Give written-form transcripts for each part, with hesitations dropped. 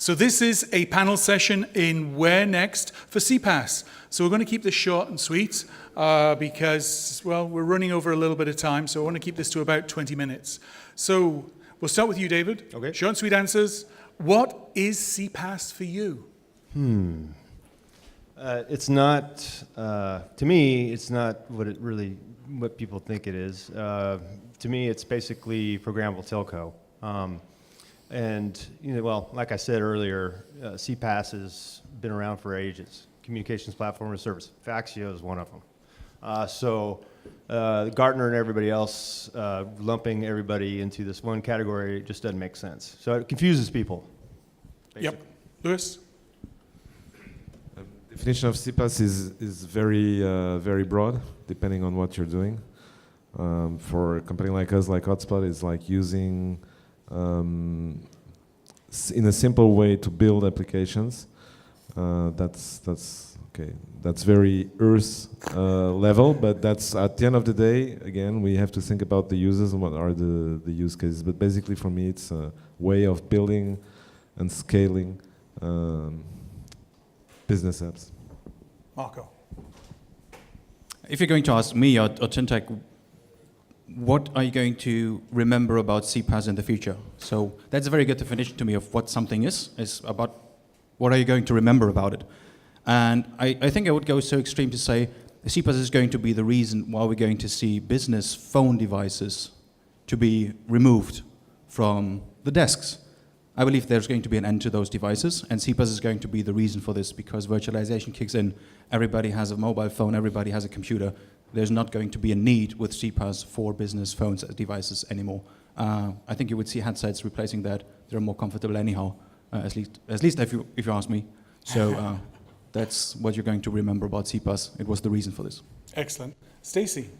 So this is a panel session in Where Next for CPaaS. So we're going to keep this short and sweet because, well, we're running over a little bit of time, so I want to keep this to about 20 minutes. So we'll start with you, David. Okay. Short and sweet answers. What is CPaaS for you? It's not, to me, it's not what people think it is. To me, it's basically programmable telco. And, well, like I said earlier, CPaaS has been around for ages. Communications platform as a service. Faxio is one of them. So Gartner and everybody else lumping everybody into this one category just doesn't make sense. So it confuses people. Basically. Yep. Lewis? Definition of CPaaS is very broad, depending on what you're doing. For a company like us, like Hotspot, it's like using in a simple way to build applications. That's okay. That's very Earth level, but that's at the end of the day. Again, we have to think about the users and what are the use cases. But basically, for me, it's a way of building and scaling business apps. Marco? If you're going to ask me or Tintec, what are you going to remember about CPaaS in the future? So that's a very good definition to me of what something is about what are you going to remember about it. And I think I would go so extreme to say CPaaS is going to be the reason why we're going to see business phone devices to be removed from the desks. I believe there's going to be an end to those devices, and CPaaS is going to be the reason for this because virtualization kicks in. Everybody has a mobile phone, everybody has a computer. There's not going to be a need with CPaaS for business phones as devices anymore. I think you would see headsets replacing that. They're more comfortable anyhow, at least if you ask me. So that's what you're going to remember about CPaaS. It was the reason for this. Excellent. Stacey?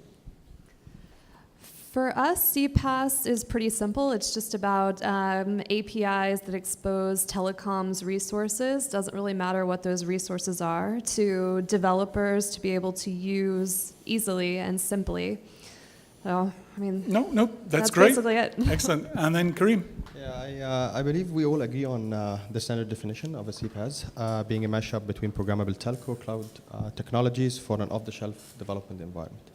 For us, CPaaS is pretty simple. It's just about APIs that expose telecoms resources. Doesn't really matter what those resources are, to developers to be able to use easily and simply. So, I mean, No, that's great. Basically it. Excellent. And then Kareem? Yeah, I believe we all agree on the standard definition of a CPaaS being a mashup between programmable telco cloud technologies for an off-the-shelf development environment.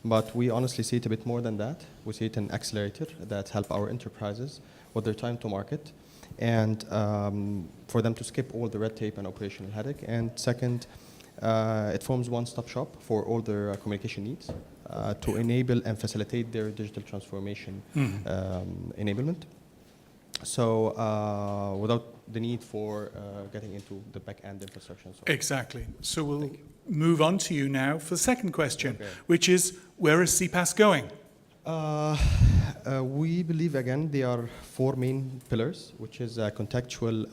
But we honestly see it a bit more than that. We see it an accelerator that help our enterprises with their time to market and for them to skip all the red tape and operational headache. And second, it forms one-stop shop for all their communication needs to enable and facilitate their digital transformation enablement. So without the need for getting into the back-end infrastructure and so on. Exactly. So we'll move on to you now for the second question, which is, where is CPaaS going? We believe, again, there are four main pillars, which is contextual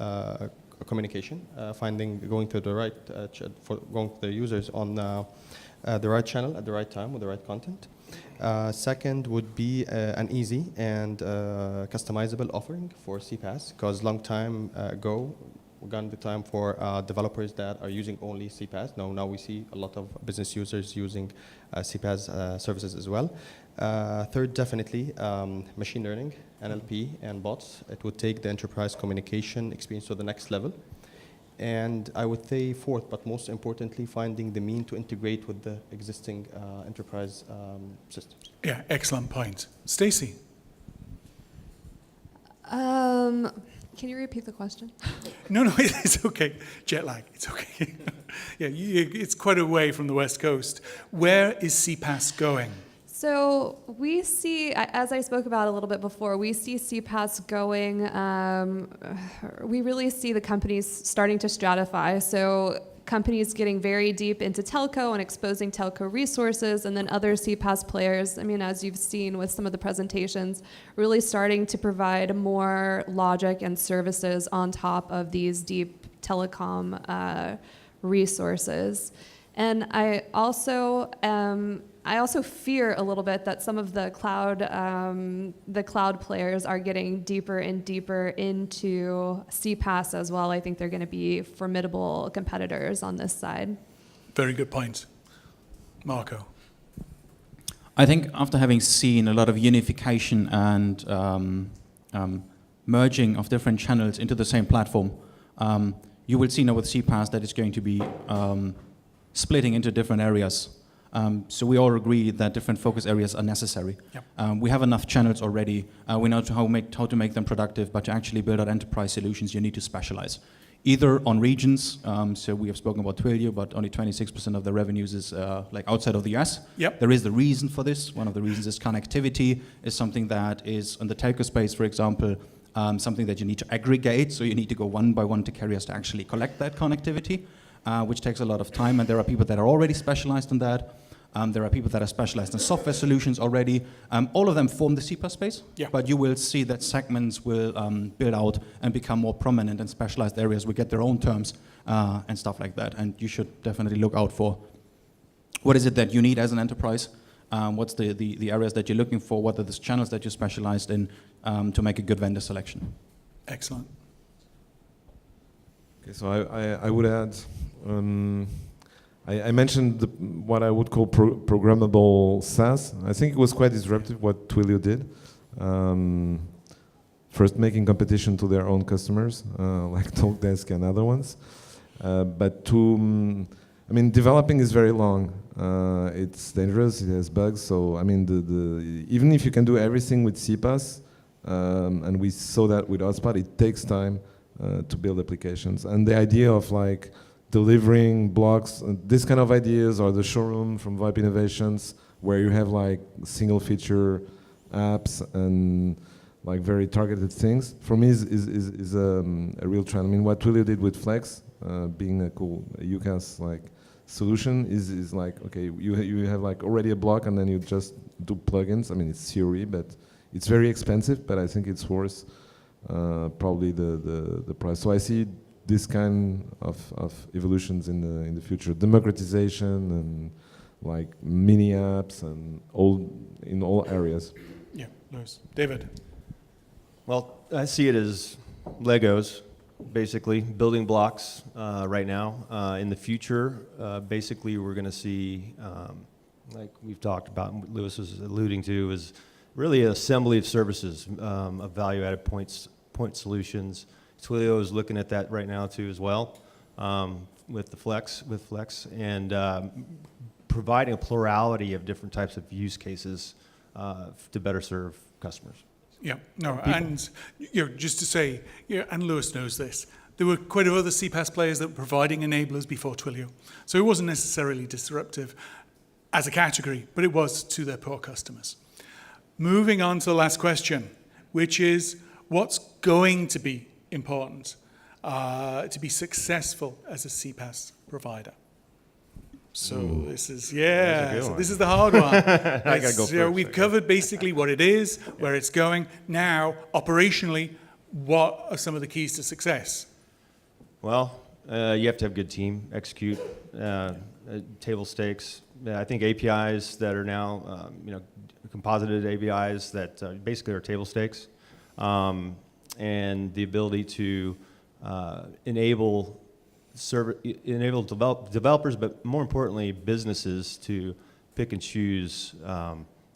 communication, going to the right, going to the users on the right channel at the right time with the right content. Second would be an easy and customizable offering for CPaaS, because long time ago, we got the time for developers that are using only CPaaS. Now we see a lot of business users using CPaaS services as well. Third, definitely machine learning, NLP, and bots. It would take the enterprise communication experience to the next level. And I would say fourth, but most importantly, finding the mean to integrate with the existing enterprise systems. Yeah, excellent point. Stacey? Can you repeat the question? No, it's okay. Jet lag, it's okay. Yeah, it's quite away from the West Coast. Where is CPaaS going? So we see, as I spoke about a little bit before, we see CPaaS going, we really see the companies starting to stratify. So companies getting very deep into telco and exposing telco resources, and then other CPaaS players, I mean, as you've seen with some of the presentations, really starting to provide more logic and services on top of these deep telecom resources. And I also fear a little bit that some of the cloud players are getting deeper and deeper into CPaaS as well. I think they're going to be formidable competitors on this side. Very good point. Marco? I think after having seen a lot of unification and merging of different channels into the same platform, You will see now with CPaaS that it's going to be splitting into different areas. So we all agree that different focus areas are necessary. Yep. We have enough channels already. We know how to make them productive, but to actually build out enterprise solutions, you need to specialize. Either on regions, so we have spoken about Twilio, but only 26% of the revenues is like outside of the US. Yep. There is the reason for this. One of the reasons is connectivity is something that is in the telco space, for example, something that you need to aggregate. So you need to go one by one to carriers to actually collect that connectivity, which takes a lot of time. And there are people that are already specialized in that. There are people that are specialized in software solutions already. All of them form the CPaaS space, Yeah. but you will see that segments will build out and become more prominent, and specialized areas will get their own terms and stuff like that. And you should definitely look out for what is it that you need as an enterprise, what's the areas that you're looking for, what are the channels that you're specialized in to make a good vendor selection. Excellent. Okay, so I would add, I mentioned what I would call programmable SaaS. I think it was quite disruptive what Twilio did. First making competition to their own customers, like Talkdesk and other ones. But developing is very long. It's dangerous, it has bugs. So, even if you can do everything with CPaaS, and we saw that with Hotspot, it takes time to build applications. And the idea of like delivering blocks, this kind of ideas, or the showroom from VoIP Innovations, where you have like single feature apps and like very targeted things, for me is a real trend. What Twilio did with Flex, being a cool UCaaS like solution, is like, okay, you have like already a block and then you just do plugins. It's theory, but it's very expensive, but I think it's worth probably the price. So I see this kind of evolutions in the future, democratization and like mini apps and in all areas. Yeah, Lewis. David. Well, I see it as Legos, basically, building blocks right now. In the future, basically, we're going to see, like we've talked about, what Lewis was alluding to, is really an assembly of services, of value-added point solutions. Twilio is looking at that right now too as well, with Flex, and providing a plurality of different types of use cases to better serve customers. Yeah, no, and just to say, and Lewis knows this, there were quite a few other CPaaS players that were providing enablers before Twilio. So it wasn't necessarily disruptive as a category, but it was to their poor customers. Moving on to the last question, which is what's going to be important to be successful as a CPaaS provider? So this is, this is the hard one. I gotta go first, we've covered basically what it is, where it's going. Now, operationally, what are some of the keys to success? Well, you have to have a good team, execute, table stakes. I think APIs that are now, composited APIs that basically are table stakes, and the ability to enable developers, but more importantly, businesses to pick and choose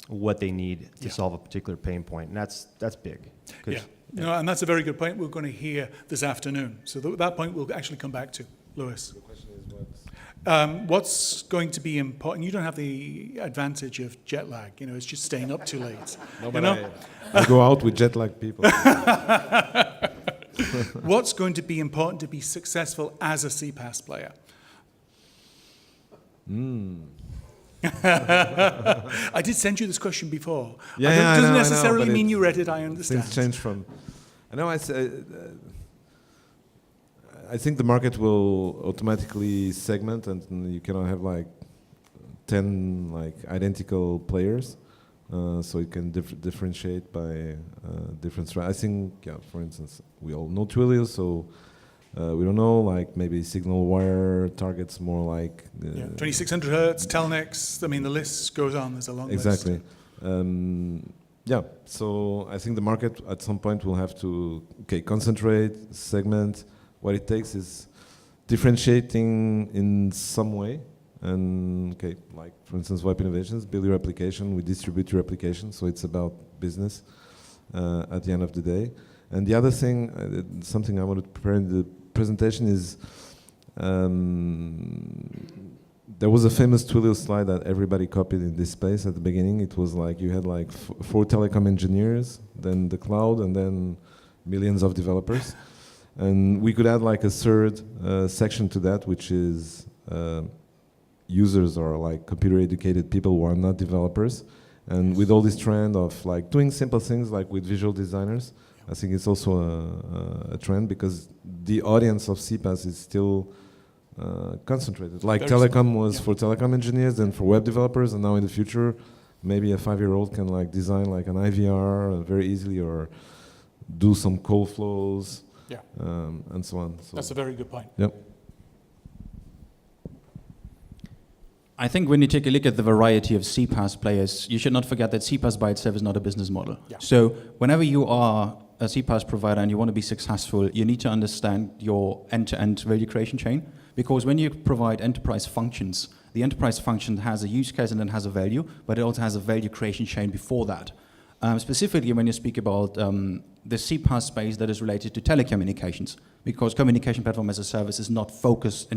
what they need to solve a particular pain point, and that's big. Yeah, no, and that's a very good point we're going to hear this afternoon. So that point we'll actually come back to. Lewis. The question is what? What's going to be important? You don't have the advantage of jet lag. It's just staying up too late. No, but I go out with jet lag people. What's going to be important to be successful as a CPaaS player? I did send you this question before. Yeah, doesn't I know, necessarily but mean you read it, I understand. Things change from. I know. I think the market will automatically segment, and you cannot have like 10 like identical players. So it can differentiate by different. I think, for instance, we all know Twilio, so we don't know, like maybe Signal Wire targets more like 2600 hertz, Telnex. The list goes on. There's a long list. Exactly. So I think the market at some point will have to concentrate, segment. What it takes is differentiating in some way. And like for instance, VoIP Innovations, build your application, we distribute your application, so it's about business at the end of the day. And the other thing, something I wanted to prepare in the presentation is there was a famous Twilio slide that everybody copied in this space at the beginning. It was like you had like 4 telecom engineers, then the cloud, and then millions of developers. And we could add like a third section to that, which is users or like computer educated people who are not developers. And with all this trend of like doing simple things like with visual designers, I think it's also a trend because the audience of CPaaS is still concentrated. Like telecom was for telecom engineers and for web developers, and now in the future, maybe a 5-year-old can like design like an IVR very easily or do some call flows, and so on. So That's a very good point. Yep. I think when you take a look at the variety of CPaaS players, you should not forget that CPaaS by itself is not a business model. Yeah. So whenever you are a CPaaS provider and you want to be successful, you need to understand your end-to-end value creation chain. Because when you provide enterprise functions, the enterprise function has a use case and then has a value, but it also has a value creation chain before that. Specifically when you speak about the CPaaS space that is related to telecommunications, because communication platform as a service is not focused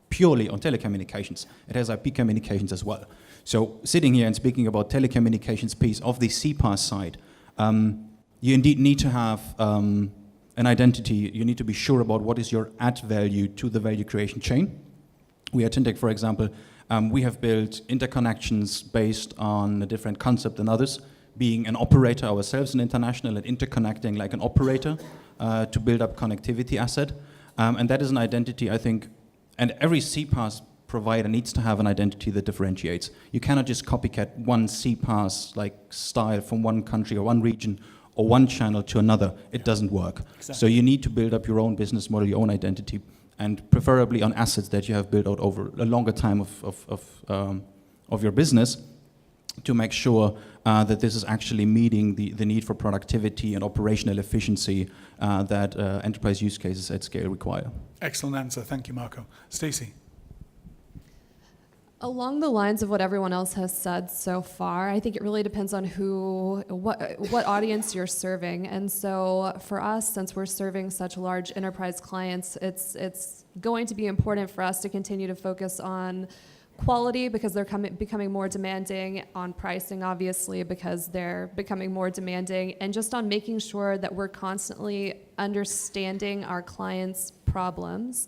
purely on telecommunications. It has IP communications as well. So sitting here and speaking about telecommunications piece of the CPaaS side, you indeed need to have an identity. You need to be sure about what is your add value to the value creation chain. We at Tintec, for example, we have built interconnections based on a different concept than others, being an operator ourselves, an international, and interconnecting like an operator to build up connectivity asset. And that is an identity, I think, and every CPaaS provider needs to have an identity that differentiates. You cannot just copycat one CPaaS like style from one country or one region or one channel to another. It doesn't work. Exactly. So you need to build up your own business model, your own identity, and preferably on assets that you have built out over a longer time of your business to make sure that this is actually meeting the need for productivity and operational efficiency that enterprise use cases at scale require. Excellent answer. Thank you, Marco. Stacey. Along the lines of what everyone else has said so far, I think it really depends on what audience you're serving. And so for us, since we're serving such large enterprise clients, it's going to be important for us to continue to focus on quality because they're becoming more demanding, on pricing obviously because they're becoming more demanding, and just on making sure that we're constantly understanding our clients' problems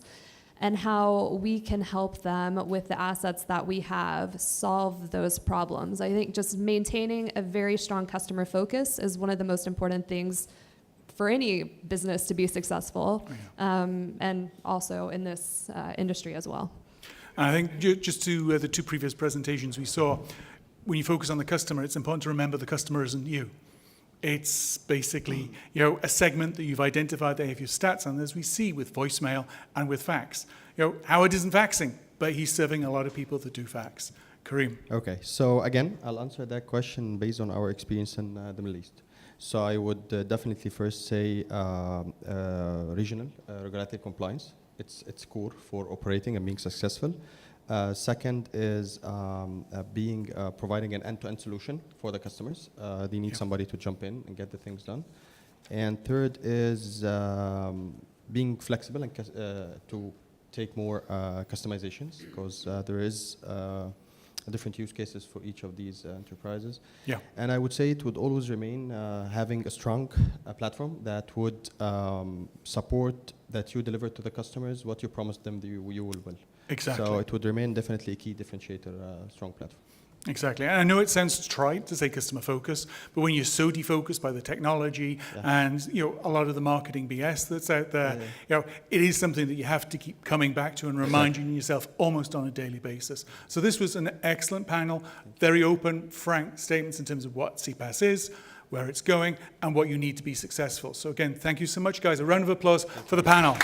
and how we can help them with the assets that we have solve those problems. I think just maintaining a very strong customer focus is one of the most important things for any business to be successful, and also in this industry as well. And I think just to the two previous presentations we saw, when you focus on the customer, it's important to remember the customer isn't you. It's basically a segment that you've identified. They have your stats on, as we see with voicemail and with fax. Howard isn't faxing, but he's serving a lot of people that do fax. Kareem. Okay, so again, I'll answer that question based on our experience in the Middle East. So I would definitely first say regional regulatory compliance. It's core for operating and being successful. Second is providing an end-to-end solution for the customers. They need somebody to jump in and get the things done. And third is being flexible and to take more customizations, because there is different use cases for each of these enterprises. Yeah. And I would say it would always remain having a strong platform that would support that you deliver to the customers what you promised them you will. Exactly. So it would remain definitely a key differentiator, strong platform. Exactly. And I know it sounds trite to say customer focus, but when you're so defocused by the technology and a lot of the marketing BS that's out there, it is something that you have to keep coming back to and reminding yourself almost on a daily basis. So this was an excellent panel, very open, frank statements in terms of what CPaaS is, where it's going, and what you need to be successful. So again, thank you so much, guys. A round of applause for the panel.